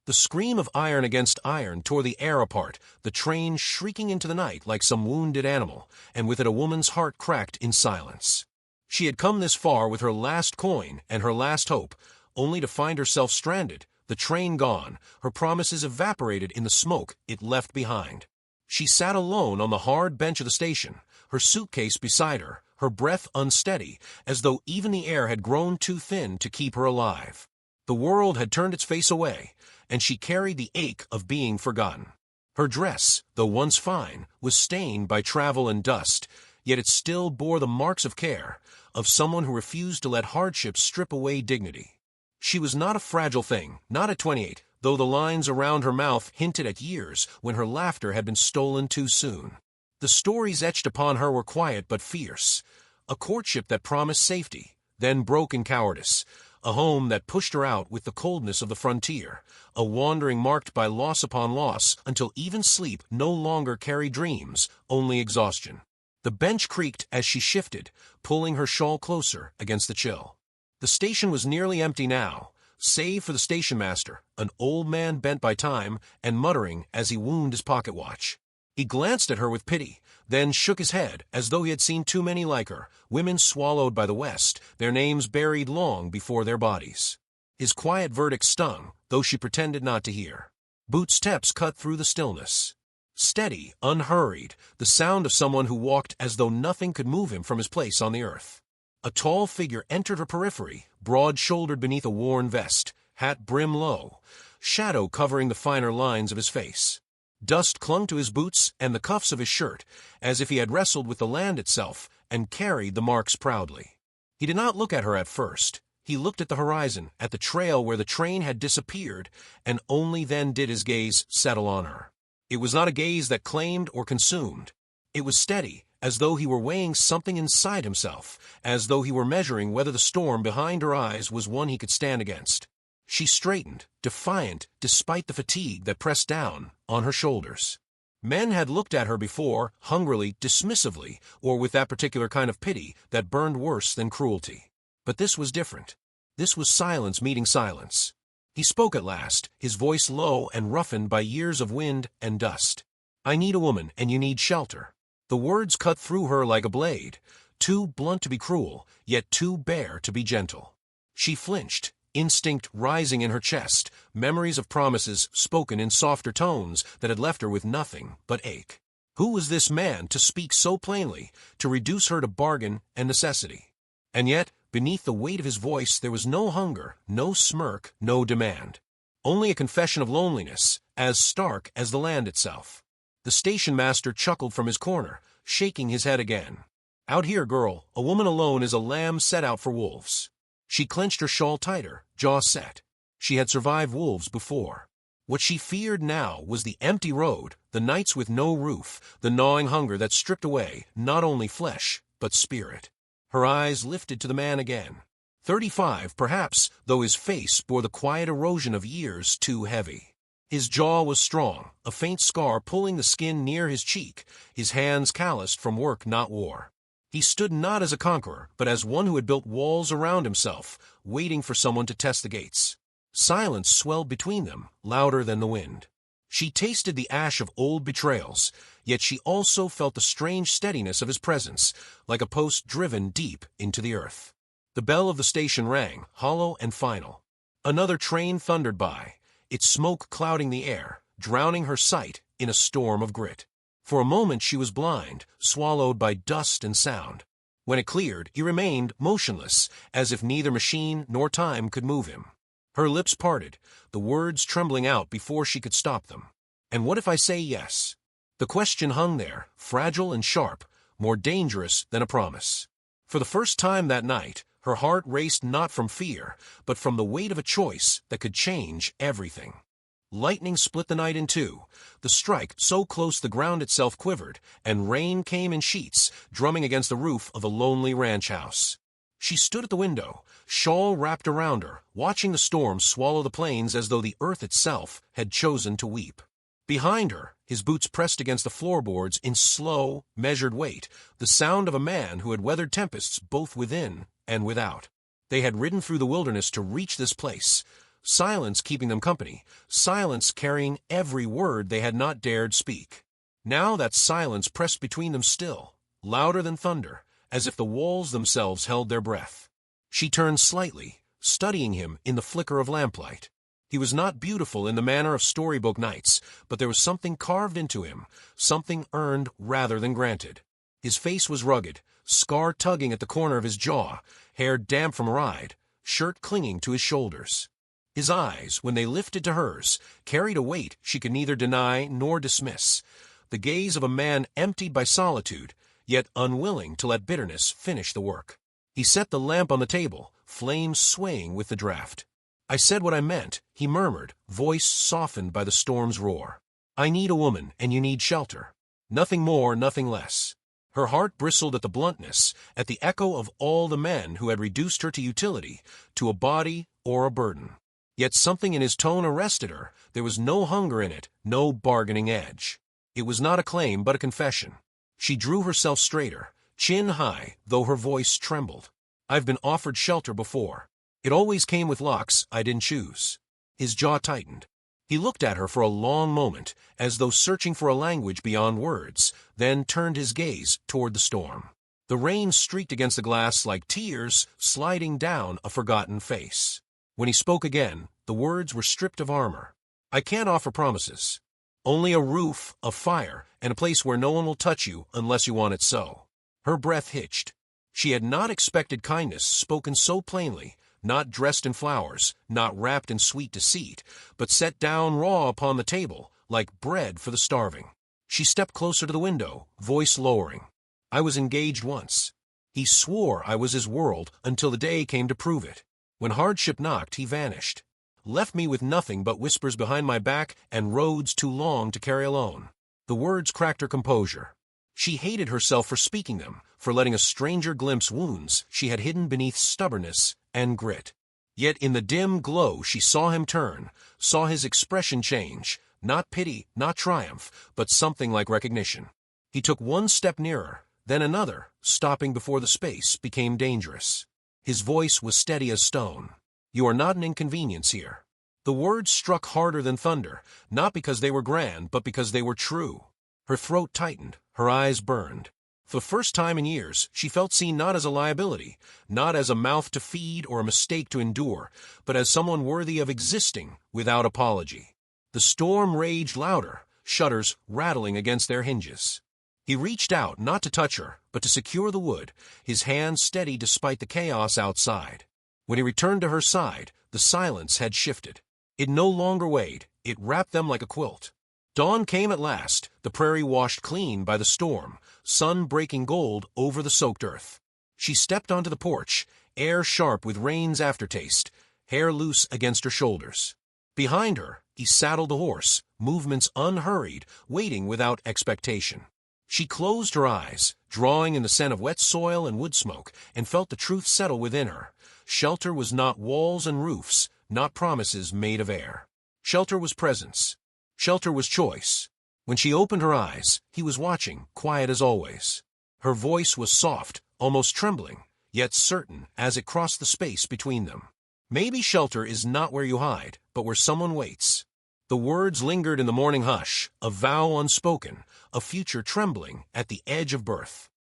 The scream of iron against iron tore the air apart, the train shrieking into the night like some wounded animal, and with it a woman's heart cracked in silence. She had come this far with her last coin and her last hope, only to find herself stranded, the train gone, her promises evaporated in the smoke it left behind. She sat alone on the hard bench of the station, her suitcase beside her, her breath unsteady, as though even the air had grown too thin to keep her alive. The world had turned its face away, and she carried the ache of being forgotten. Her dress, though once fine, was stained by travel and dust, yet it still bore the marks of care, of someone who refused to let hardships strip away dignity. She was not a fragile thing, not at 28, though the lines around her mouth hinted at years when her laughter had been stolen too soon. The stories etched upon her were quiet but fierce. A courtship that promised safety, then broke in cowardice. A home that pushed her out with the coldness of the frontier. A wandering marked by loss upon loss until even sleep no longer carried dreams, only exhaustion. The bench creaked as she shifted, pulling her shawl closer against the chill. The station was nearly empty now, save for the station master, an old man bent by time and muttering as he wound his pocket watch. He glanced at her with pity, then shook his head as though he had seen too many like her, women swallowed by the West, their names buried long before their bodies. His quiet verdict stung, though she pretended not to hear. Boots' steps cut through the stillness. Steady, unhurried, the sound of someone who walked as though nothing could move him from his place on the earth. A tall figure entered her periphery, broad-shouldered beneath a worn vest, hat brim low, shadow covering the finer lines of his face. Dust clung to his boots and the cuffs of his shirt, as if he had wrestled with the land itself and carried the marks proudly. He did not look at her at first. He looked at the horizon, at the trail where the train had disappeared, and only then did his gaze settle on her. It was not a gaze that claimed or consumed. It was steady, as though he were weighing something inside himself, as though he were measuring whether the storm behind her eyes was one he could stand against. She straightened, defiant, despite the fatigue that pressed down on her shoulders. Men had looked at her before, hungrily, dismissively, or with that particular kind of pity that burned worse than cruelty. But this was different. This was silence meeting silence. He spoke at last, his voice low and roughened by years of wind and dust. "I need a woman, and you need shelter." The words cut through her like a blade, too blunt to be cruel, yet too bare to be gentle. She flinched, instinct rising in her chest, memories of promises spoken in softer tones that had left her with nothing but ache. Who was this man to speak so plainly, to reduce her to bargain and necessity? And yet, beneath the weight of his voice there was no hunger, no smirk, no demand. Only a confession of loneliness, as stark as the land itself. The station master chuckled from his corner, shaking his head again. "Out here, girl, a woman alone is a lamb set out for wolves." She clenched her shawl tighter, jaw set. She had survived wolves before. What she feared now was the empty road, the nights with no roof, the gnawing hunger that stripped away not only flesh, but spirit. Her eyes lifted to the man again. 35, perhaps, though his face bore the quiet erosion of years too heavy. His jaw was strong, a faint scar pulling the skin near his cheek, his hands calloused from work not war. He stood not as a conqueror, but as one who had built walls around himself, waiting for someone to test the gates. Silence swelled between them, louder than the wind. She tasted the ash of old betrayals, yet she also felt the strange steadiness of his presence, like a post driven deep into the earth. The bell of the station rang, hollow and final. Another train thundered by, its smoke clouding the air, drowning her sight in a storm of grit. For a moment she was blind, swallowed by dust and sound. When it cleared, he remained motionless, as if neither machine nor time could move him. Her lips parted, the words trembling out before she could stop them. "And what if I say yes?" The question hung there, fragile and sharp, more dangerous than a promise. For the first time that night, her heart raced not from fear, but from the weight of a choice that could change everything. Lightning split the night in two, the strike so close the ground itself quivered, and rain came in sheets, drumming against the roof of a lonely ranch house. She stood at the window, shawl wrapped around her, watching the storm swallow the plains as though the earth itself had chosen to weep. Behind her, his boots pressed against the floorboards in slow, measured weight, the sound of a man who had weathered tempests both within and without. They had ridden through the wilderness to reach this place, silence keeping them company, silence carrying every word they had not dared speak. Now that silence pressed between them still, louder than thunder, as if the walls themselves held their breath. She turned slightly, studying him in the flicker of lamplight. He was not beautiful in the manner of storybook knights, but there was something carved into him, something earned rather than granted. His face was rugged, scar tugging at the corner of his jaw, hair damp from ride, shirt clinging to his shoulders. His eyes, when they lifted to hers, carried a weight she could neither deny nor dismiss, the gaze of a man emptied by solitude, yet unwilling to let bitterness finish the work. He set the lamp on the table, flames swaying with the draught. "I said what I meant," he murmured, voice softened by the storm's roar. "I need a woman, and you need shelter. Nothing more, nothing less." Her heart bristled at the bluntness, at the echo of all the men who had reduced her to utility, to a body or a burden. Yet something in his tone arrested her. There was no hunger in it, no bargaining edge. It was not a claim, but a confession. She drew herself straighter, chin high, though her voice trembled. "I've been offered shelter before. It always came with locks I didn't choose." His jaw tightened. He looked at her for a long moment, as though searching for a language beyond words, then turned his gaze toward the storm. The rain streaked against the glass like tears sliding down a forgotten face. When he spoke again, the words were stripped of armor. "I can't offer promises. Only a roof, a fire, and a place where no one will touch you unless you want it so." Her breath hitched. She had not expected kindness spoken so plainly, not dressed in flowers, not wrapped in sweet deceit, but set down raw upon the table, like bread for the starving. She stepped closer to the window, voice lowering. "I was engaged once. He swore I was his world until the day came to prove it. When hardship knocked, he vanished. Left me with nothing but whispers behind my back and roads too long to carry alone." The words cracked her composure. She hated herself for speaking them, for letting a stranger glimpse wounds she had hidden beneath stubbornness and grit. Yet in the dim glow she saw him turn, saw his expression change, not pity, not triumph, but something like recognition. He took one step nearer, then another, stopping before the space became dangerous. His voice was steady as stone. "You are not an inconvenience here." The words struck harder than thunder, not because they were grand, but because they were true. Her throat tightened, her eyes burned. For the first time in years, she felt seen not as a liability, not as a mouth to feed or a mistake to endure, but as someone worthy of existing without apology. The storm raged louder, shutters rattling against their hinges. He reached out not to touch her, but to secure the wood, his hand steady despite the chaos outside. When he returned to her side, the silence had shifted. It no longer weighed, it wrapped them like a quilt. Dawn came at last, the prairie washed clean by the storm, sun breaking gold over the soaked earth. She stepped onto the porch, air sharp with rain's aftertaste, hair loose against her shoulders. Behind her, he saddled the horse, movements unhurried, waiting without expectation. She closed her eyes, drawing in the scent of wet soil and wood smoke, and felt the truth settle within her. Shelter was not walls and roofs, not promises made of air. Shelter was presence. Shelter was choice. When she opened her eyes, he was watching, quiet as always. Her voice was soft, almost trembling, yet certain as it crossed the space between them. "Maybe shelter is not where you hide, but where someone waits." The words lingered in the morning hush, a vow unspoken, a future trembling at the edge of birth.